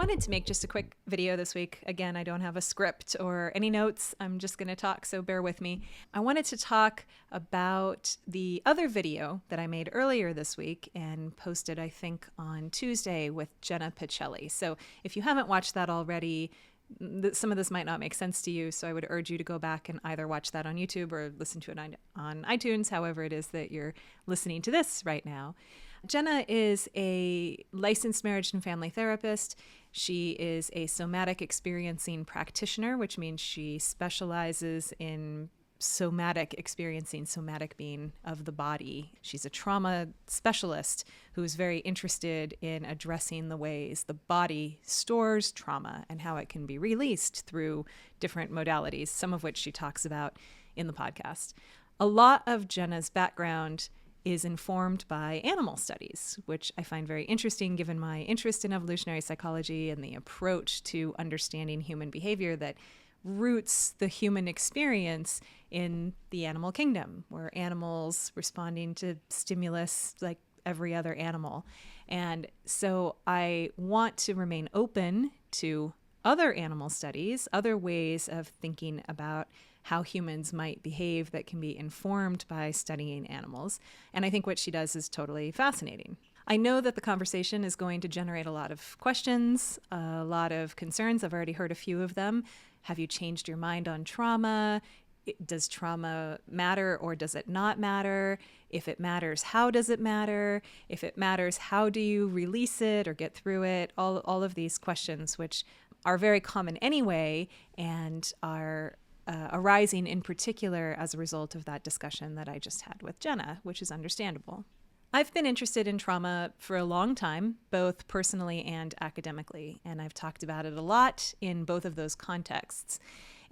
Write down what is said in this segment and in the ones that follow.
wanted to make just a quick video this week. Again, I don't have a script or any notes. I'm just going to talk, so bear with me. I wanted to talk about the other video that I made earlier this week and posted, I think, on Tuesday with Jenna Pacelli. So if you haven't watched that already, some of this might not make sense to you, so I would urge you to go back and either watch that on YouTube or listen to it on iTunes, however it is that you're listening to this right now. Jenna is a licensed marriage and family therapist. She is a somatic experiencing practitioner, which means she specializes in somatic experiencing, somatic being of the body. She's a trauma specialist who is very interested in addressing the ways the body stores trauma and how it can be released through different modalities, some of which she talks about in the podcast. A lot of Jenna's background is informed by animal studies, which I find very interesting given my interest in evolutionary psychology and the approach to understanding human behavior that roots the human experience in the animal kingdom, where animals responding to stimulus like every other animal. And so I want to remain open to other animal studies, other ways of thinking about how humans might behave that can be informed by studying animals. And I think what she does is totally fascinating. I know that the conversation is going to generate a lot of questions, a lot of concerns. I've already heard a few of them. Have you changed your mind on trauma? Does trauma matter or does it not matter? If it matters, how does it matter? If it matters, how do you release it or get through it? All of these questions, which are very common anyway and are arising in particular as a result of that discussion that I just had with Jenna, which is understandable. I've been interested in trauma for a long time, both personally and academically, and I've talked about it a lot in both of those contexts.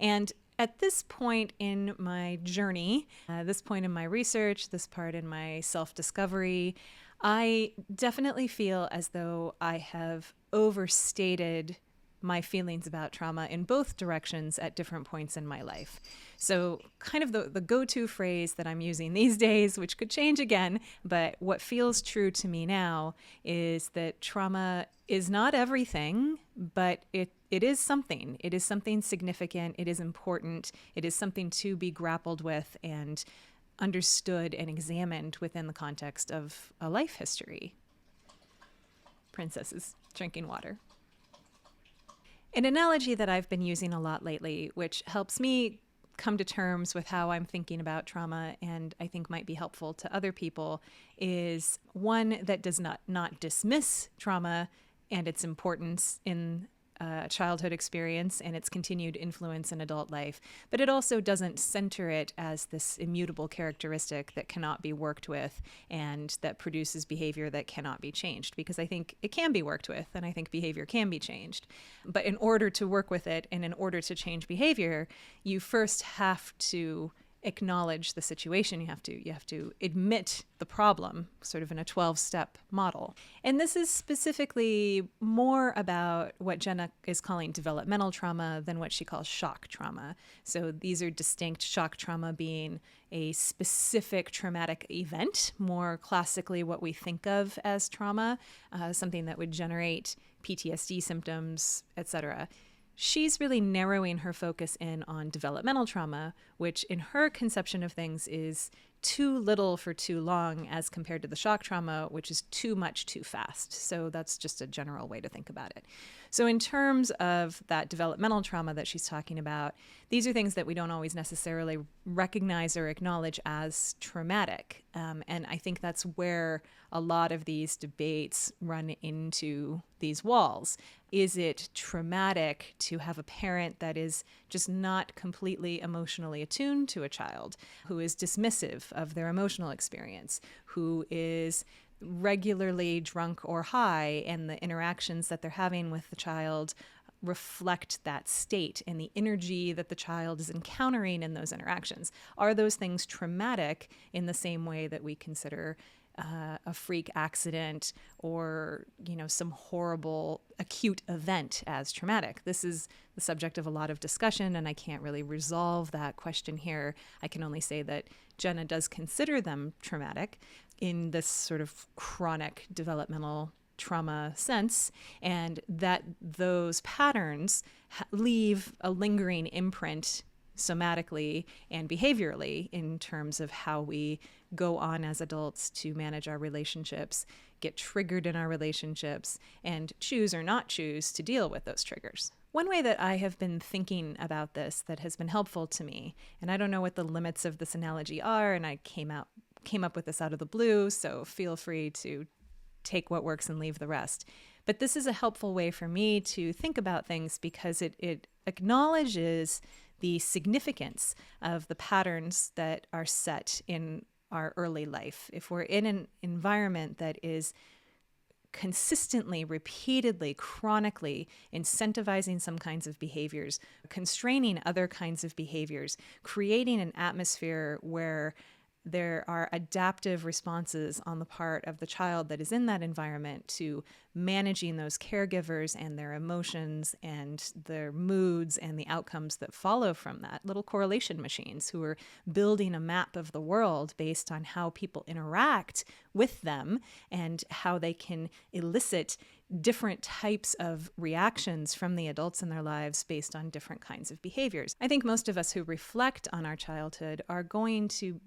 And at this point in my journey, this point in my research, this part in my self-discovery, I definitely feel as though I have overstated my feelings about trauma in both directions at different points in my life. So kind of the go-to phrase that I'm using these days, which could change again, but what feels true to me now is that trauma is not everything, but it is something. It is something significant. It is important. It is something to be grappled with and understood and examined within the context of a life history. Princess is drinking water. An analogy that I've been using a lot lately, which helps me come to terms with how I'm thinking about trauma and I think might be helpful to other people, is one that does not dismiss trauma and its importance in childhood experience and its continued influence in adult life, but it also doesn't center it as this immutable characteristic that cannot be worked with and that produces behavior that cannot be changed, because I think it can be worked with and I think behavior can be changed. But in order to work with it and in order to change behavior, you first have to acknowledge the situation. You have to admit the problem, sort of in a 12-step model. And this is specifically more about what Jenna is calling developmental trauma than what she calls shock trauma. So these are distinct, shock trauma being a specific traumatic event, more classically what we think of as trauma, something that would generate PTSD symptoms, etc. She's really narrowing her focus in on developmental trauma, which in her conception of things is too little for too long as compared to the shock trauma, which is too much too fast. So that's just a general way to think about it. So in terms of that developmental trauma that she's talking about, these are things that we don't always necessarily recognize or acknowledge as traumatic. And I think that's where a lot of these debates run into these walls. Is it traumatic to have a parent that is just not completely emotionally attuned to a child, who is dismissive of their emotional experience, who is regularly drunk or high, and the interactions that they're having with the child reflect that state and the energy that the child is encountering in those interactions? Are those things traumatic in the same way that we consider a freak accident or, some horrible acute event as traumatic? This is the subject of a lot of discussion, and I can't really resolve that question here. I can only say that Jenna does consider them traumatic in this sort of chronic developmental trauma sense, and that those patterns leave a lingering imprint somatically and behaviorally in terms of how we go on as adults to manage our relationships, get triggered in our relationships, and choose or not choose to deal with those triggers. One way that I have been thinking about this that has been helpful to me, and I don't know what the limits of this analogy are, and I came up with this out of the blue, so feel free to take what works and leave the rest. But this is a helpful way for me to think about things because it acknowledges the significance of the patterns that are set in our early life. If we're in an environment that is consistently, repeatedly, chronically incentivizing some kinds of behaviors, constraining other kinds of behaviors, creating an atmosphere where there are adaptive responses on the part of the child that is in that environment to managing those caregivers and their emotions and their moods and the outcomes that follow from that. Little correlation machines who are building a map of the world based on how people interact with them and how they can elicit different types of reactions from the adults in their lives based on different kinds of behaviors. I think most of us who reflect on our childhood are going to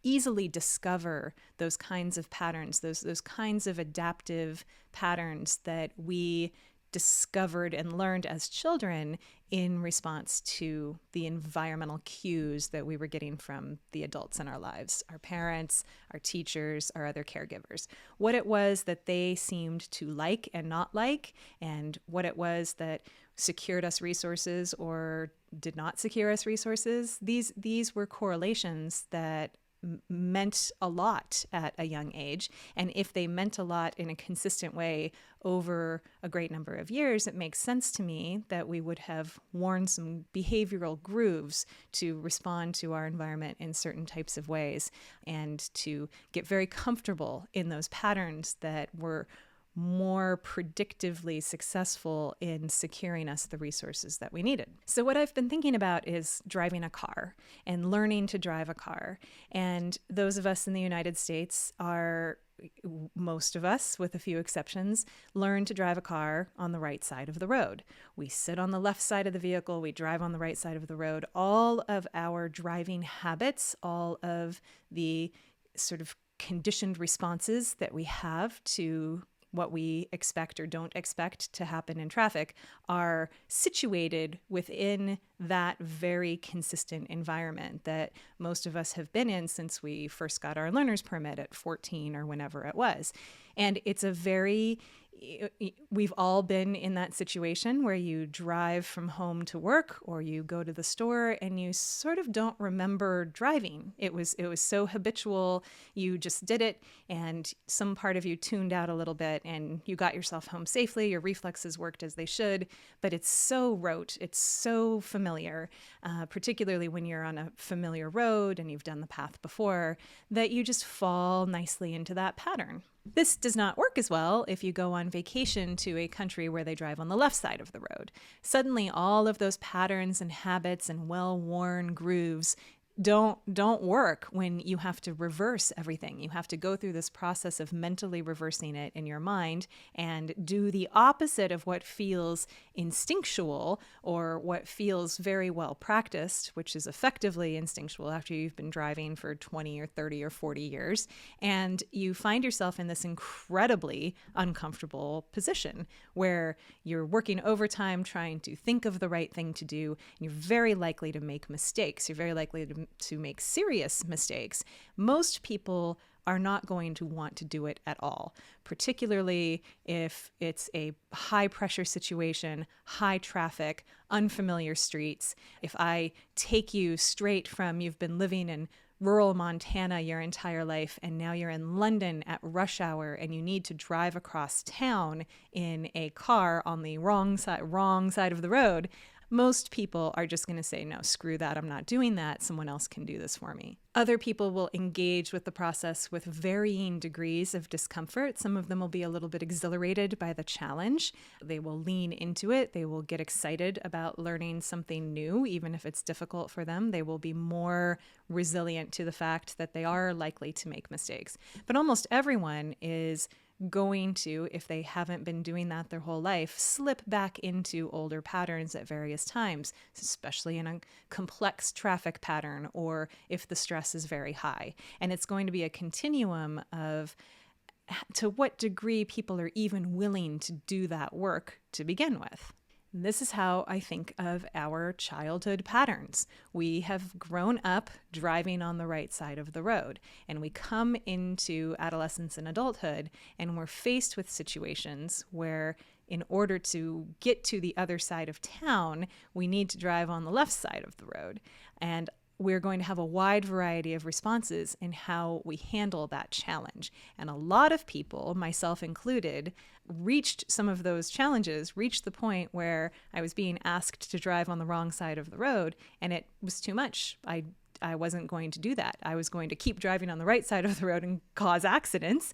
easily discover those kinds of patterns, those kinds of adaptive patterns that we discovered and learned as children in response to the environmental cues that we were getting from the adults in our lives, our parents, our teachers, our other caregivers. What it was that they seemed to like and not like, and what it was that secured us resources or did not secure us resources. These were correlations that meant a lot at a young age. And if they meant a lot in a consistent way over a great number of years, it makes sense to me that we would have worn some behavioral grooves to respond to our environment in certain types of ways and to get very comfortable in those patterns that were more predictively successful in securing us the resources that we needed. So what I've been thinking about is driving a car and learning to drive a car. And those of us in the United States are, most of us, with a few exceptions, learn to drive a car on the right side of the road. We sit on the left side of the vehicle, we drive on the right side of the road. All of our driving habits, all of the sort of conditioned responses that we have to what we expect or don't expect to happen in traffic are situated within that very consistent environment that most of us have been in since we first got our learner's permit at 14 or whenever it was. And it's we've all been in that situation where you drive from home to work or you go to the store and you sort of don't remember driving. It was so habitual. You just did it and some part of you tuned out a little bit and you got yourself home safely. Your reflexes worked as they should, but it's so rote. It's so familiar, particularly when you're on a familiar road and you've done the path before, that you just fall nicely into that pattern. This does not work as well if you go on vacation to a country where they drive on the left side of the road. Suddenly, all of those patterns and habits and well-worn grooves don't work when you have to reverse everything. You have to go through this process of mentally reversing it in your mind and do the opposite of what feels instinctual or what feels very well practiced, which is effectively instinctual after you've been driving for 20 or 30 or 40 years. And you find yourself in this incredibly uncomfortable position where you're working overtime trying to think of the right thing to do. And you're very likely to make mistakes. You're very likely to make serious mistakes. Most people are not going to want to do it at all, particularly if it's a high pressure situation, high traffic, unfamiliar streets. If I take you straight from you've been living in rural Montana your entire life and now you're in London at rush hour and you need to drive across town in a car on the wrong side of the road, most people are just going to say, no, screw that. I'm not doing that. Someone else can do this for me. Other people will engage with the process with varying degrees of discomfort. Some of them will be a little bit exhilarated by the challenge. They will lean into it. They will get excited about learning something new, even if it's difficult for them. They will be more resilient to the fact that they are likely to make mistakes. But almost everyone is going to, if they haven't been doing that their whole life, slip back into older patterns at various times, especially in a complex traffic pattern or if the stress is very high. And it's going to be a continuum of to what degree people are even willing to do that work to begin with. This is how I think of our childhood patterns. We have grown up driving on the right side of the road, and we come into adolescence and adulthood, and we're faced with situations where in order to get to the other side of town, we need to drive on the left side of the road. And we're going to have a wide variety of responses in how we handle that challenge. And a lot of people, myself included, reached some of those challenges, reached the point where I was being asked to drive on the wrong side of the road, and it was too much. I wasn't going to do that. I was going to keep driving on the right side of the road and cause accidents,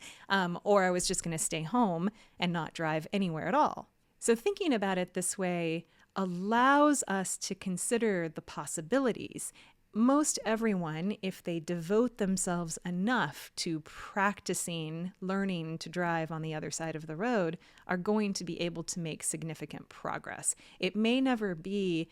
or I was just going to stay home and not drive anywhere at all. So thinking about it this way allows us to consider the possibilities. Most everyone, if they devote themselves enough to practicing learning to drive on the other side of the road, are going to be able to make significant progress. It may never be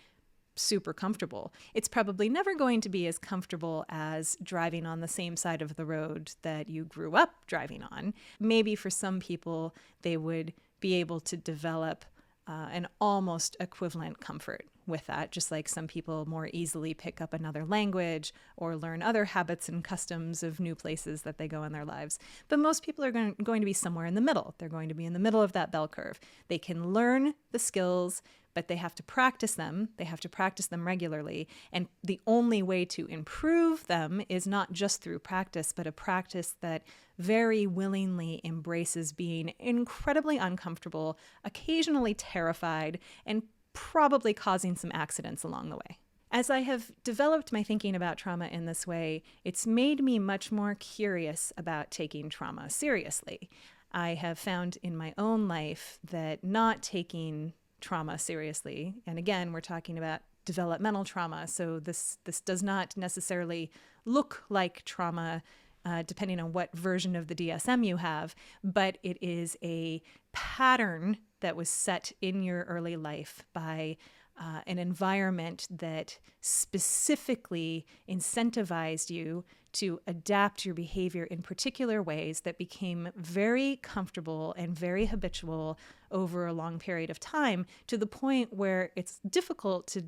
super comfortable. It's probably never going to be as comfortable as driving on the same side of the road that you grew up driving on. Maybe for some people, they would be able to develop an almost equivalent comfort with that, just like some people more easily pick up another language or learn other habits and customs of new places that they go in their lives. But most people are going to be somewhere in the middle. They're going to be in the middle of that bell curve. They can learn the skills, but they have to practice them. They have to practice them regularly. And the only way to improve them is not just through practice, but a practice that very willingly embraces being incredibly uncomfortable, occasionally terrified, and probably causing some accidents along the way. As I have developed my thinking about trauma in this way, it's made me much more curious about taking trauma seriously. I have found in my own life that not taking trauma seriously, and again, we're talking about developmental trauma, so this does not necessarily look like trauma depending on what version of the DSM you have, but it is a pattern that was set in your early life by an environment that specifically incentivized you to adapt your behavior in particular ways that became very comfortable and very habitual over a long period of time, to the point where it's difficult to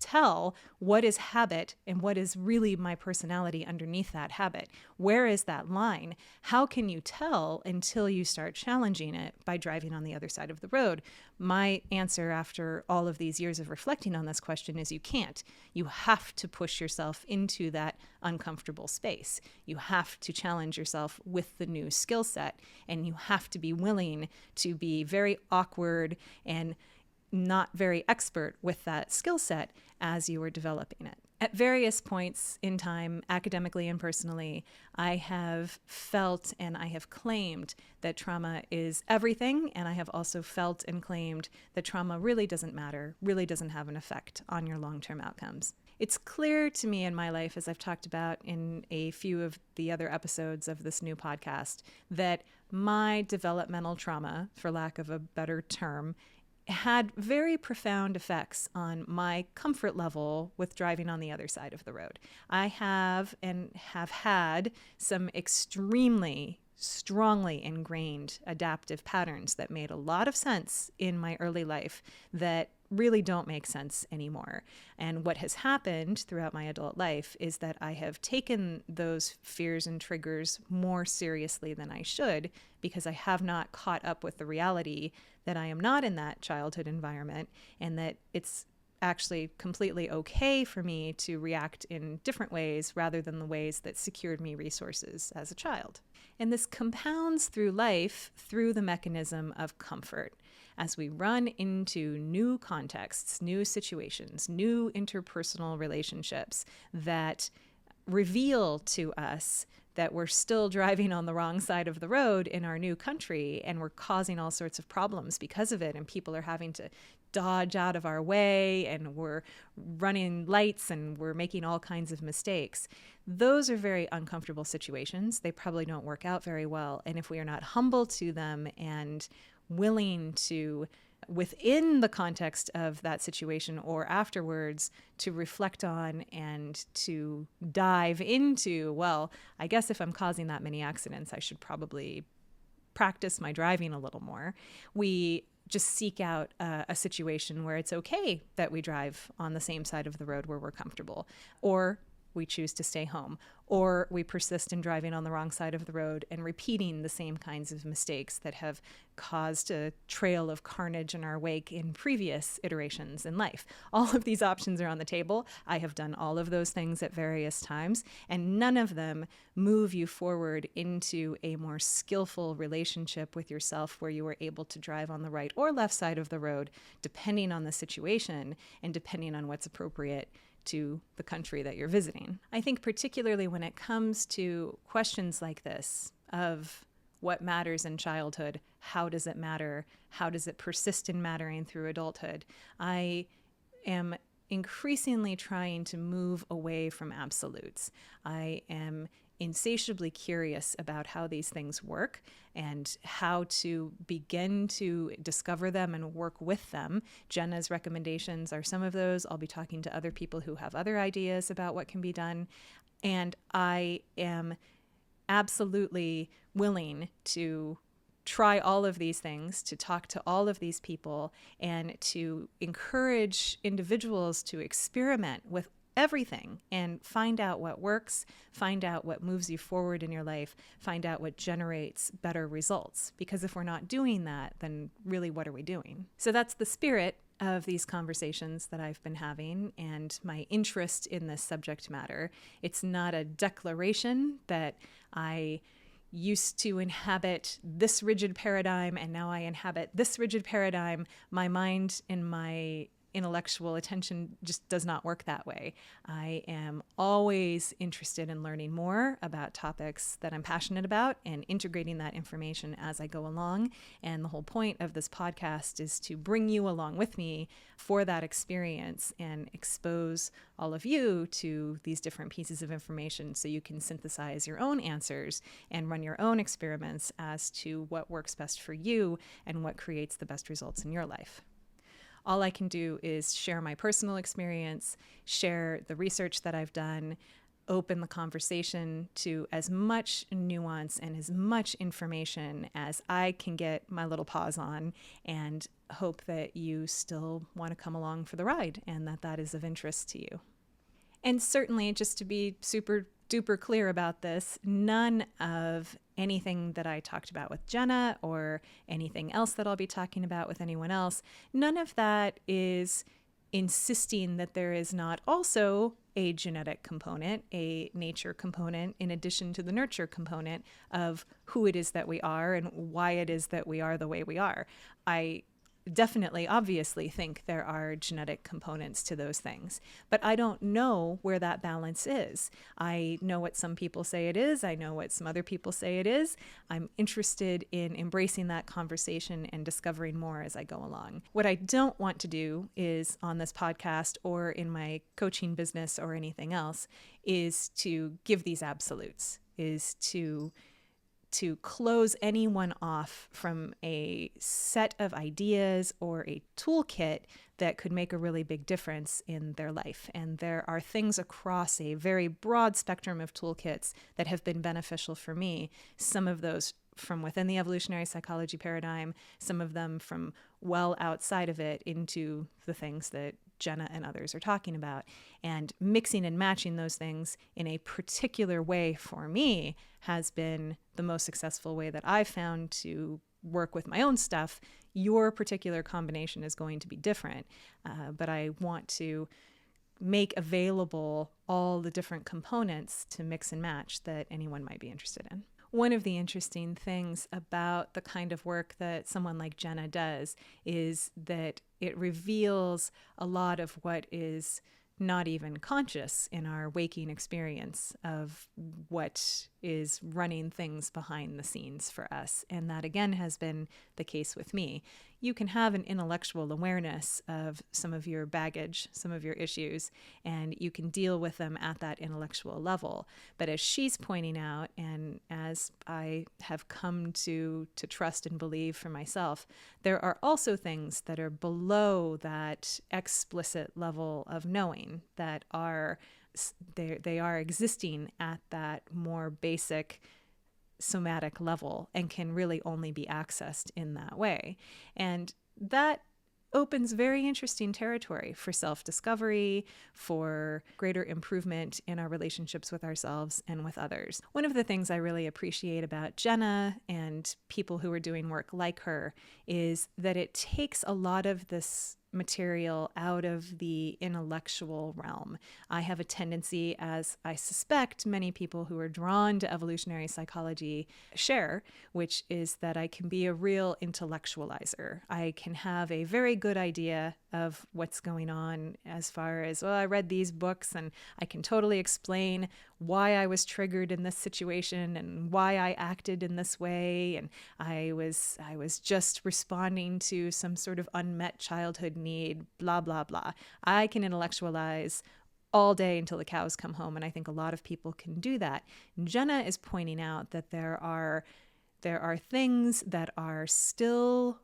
tell what is habit and what is really my personality underneath that habit. Where is that line? How can you tell until you start challenging it by driving on the other side of the road? My answer after all of these years of reflecting on this question is you can't. You have to push yourself into that uncomfortable space. You have to challenge yourself with the new skill set, and you have to be willing to be very awkward and not very expert with that skill set as you are developing it. At various points in time, academically and personally, I have felt and I have claimed that trauma is everything, and I have also felt and claimed that trauma really doesn't matter, really doesn't have an effect on your long-term outcomes. It's clear to me in my life, as I've talked about in a few of the other episodes of this new podcast, that my developmental trauma, for lack of a better term, had very profound effects on my comfort level with driving on the other side of the road. I have and have had some extremely strongly ingrained adaptive patterns that made a lot of sense in my early life that really don't make sense anymore. And what has happened throughout my adult life is that I have taken those fears and triggers more seriously than I should, because I have not caught up with the reality that I am not in that childhood environment, and that it's actually completely okay for me to react in different ways rather than the ways that secured me resources as a child. And this compounds through life through the mechanism of comfort. As we run into new contexts, new situations, new interpersonal relationships that reveal to us that we're still driving on the wrong side of the road in our new country, and we're causing all sorts of problems because of it, and people are having to dodge out of our way and we're running lights and we're making all kinds of mistakes. Those are very uncomfortable situations. They probably don't work out very well. And if we are not humble to them and willing to, within the context of that situation or afterwards, to reflect on and to dive into, well, I guess if I'm causing that many accidents, I should probably practice my driving a little more. We just seek out a situation where it's okay that we drive on the same side of the road where we're comfortable, or we choose to stay home, or we persist in driving on the wrong side of the road and repeating the same kinds of mistakes that have caused a trail of carnage in our wake in previous iterations in life. All of these options are on the table. I have done all of those things at various times, and none of them move you forward into a more skillful relationship with yourself where you are able to drive on the right or left side of the road, depending on the situation and depending on what's appropriate to the country that you're visiting. I think particularly when it comes to questions like this of what matters in childhood, how does it matter, how does it persist in mattering through adulthood, I am increasingly trying to move away from absolutes. I am insatiably curious about how these things work and how to begin to discover them and work with them. Jenna's recommendations are some of those. I'll be talking to other people who have other ideas about what can be done. And I am absolutely willing to try all of these things, to talk to all of these people, and to encourage individuals to experiment with everything and find out what works, find out what moves you forward in your life, find out what generates better results. Because if we're not doing that, then really what are we doing? So that's the spirit of these conversations that I've been having and my interest in this subject matter. It's not a declaration that I used to inhabit this rigid paradigm and now I inhabit this rigid paradigm. My mind and my intellectual attention just does not work that way. I am always interested in learning more about topics that I'm passionate about and integrating that information as I go along. And the whole point of this podcast is to bring you along with me for that experience and expose all of you to these different pieces of information so you can synthesize your own answers and run your own experiments as to what works best for you and what creates the best results in your life. All I can do is share my personal experience, share the research that I've done, open the conversation to as much nuance and as much information as I can get my little paws on, and hope that you still want to come along for the ride and that that is of interest to you. And certainly, just to be super duper clear about this, none of anything that I talked about with Jenna or anything else that I'll be talking about with anyone else, none of that is insisting that there is not also a genetic component, a nature component, in addition to the nurture component of who it is that we are and why it is that we are the way we are. I definitely, obviously think there are genetic components to those things, but I don't know where that balance is. I know what some people say it is. I know what some other people say it is. I'm interested in embracing that conversation and discovering more as I go along. What I don't want to do is on this podcast or in my coaching business or anything else is to give these absolutes, is to close anyone off from a set of ideas or a toolkit that could make a really big difference in their life. And there are things across a very broad spectrum of toolkits that have been beneficial for me. Some of those from within the evolutionary psychology paradigm, some of them from well outside of it into the things that Jenna and others are talking about. And mixing and matching those things in a particular way for me has been the most successful way that I've found to work with my own stuff. Your particular combination is going to be different, but I want to make available all the different components to mix and match that anyone might be interested in. One of the interesting things about the kind of work that someone like Jenna does is that it reveals a lot of what is not even conscious in our waking experience of what is running things behind the scenes for us. And that, again, has been the case with me. you can have an intellectual awareness of some of your baggage, some of your issues, and you can deal with them at that intellectual level. But as she's pointing out, and as I have come to trust and believe for myself, there are also things that are below that explicit level of knowing that are they are existing at that more basic somatic level and can really only be accessed in that way. And that opens very interesting territory for self-discovery, for greater improvement in our relationships with ourselves and with others. One of the things I really appreciate about Jenna and people who are doing work like her is that it takes a lot of this material out of the intellectual realm. I have a tendency, as I suspect many people who are drawn to evolutionary psychology share, which is that I can be a real intellectualizer. I can have a very good idea of what's going on as far as, well, I read these books and I can totally explain why I was triggered in this situation and why I acted in this way, and I was just responding to some sort of unmet childhood need, blah, blah, blah. I can intellectualize all day until the cows come home, and I think a lot of people can do that. Jenna is pointing out that there are things that are still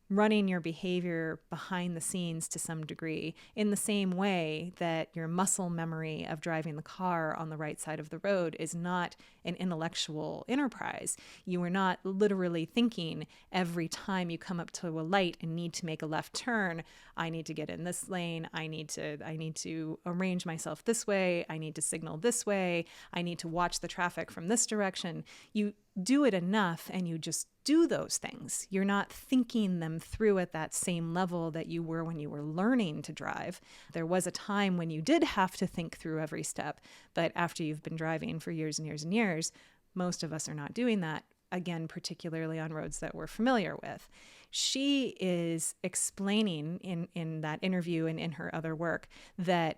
running your behavior behind the scenes to some degree, in the same way that your muscle memory of driving the car on the right side of the road is not an intellectual enterprise. You are not literally thinking every time you come up to a light and need to make a left turn, I need to get in this lane, I need to arrange myself this way, I need to signal this way, I need to watch the traffic from this direction. You do it enough and you just do those things. You're not thinking them through at that same level that you were when you were learning to drive. There was a time when you did have to think through every step, but after you've been driving for years and years and years, most of us are not doing that, again, particularly on roads that we're familiar with. She is explaining in that interview and in her other work that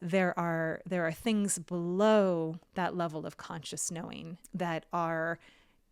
there are things below that level of conscious knowing that are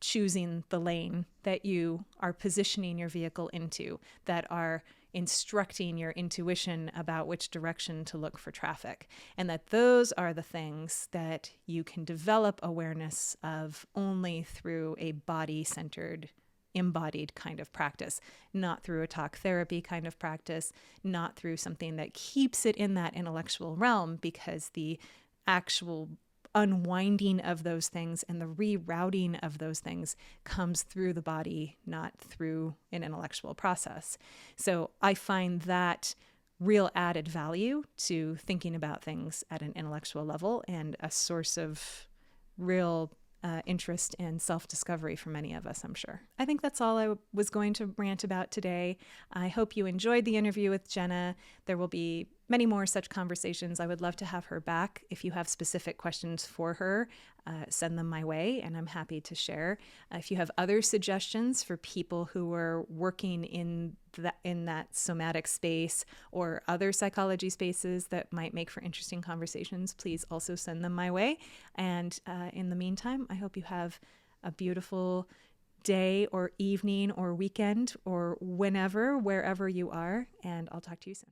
choosing the lane that you are positioning your vehicle into, that are instructing your intuition about which direction to look for traffic, and that those are the things that you can develop awareness of only through a body-centered, embodied kind of practice, not through a talk therapy kind of practice, not through something that keeps it in that intellectual realm, because the actual unwinding of those things and the rerouting of those things comes through the body, not through an intellectual process. So I find that real added value to thinking about things at an intellectual level, and a source of real interest and self-discovery for many of us, I'm sure. I think that's all I was going to rant about today. I hope you enjoyed the interview with Jenna. There will be many more such conversations. I would love to have her back. If you have specific questions for her, send them my way, and I'm happy to share. If you have other suggestions for people who are working in that somatic space or other psychology spaces that might make for interesting conversations, please also send them my way. And in the meantime, I hope you have a beautiful day or evening or weekend or wherever you are, and I'll talk to you soon.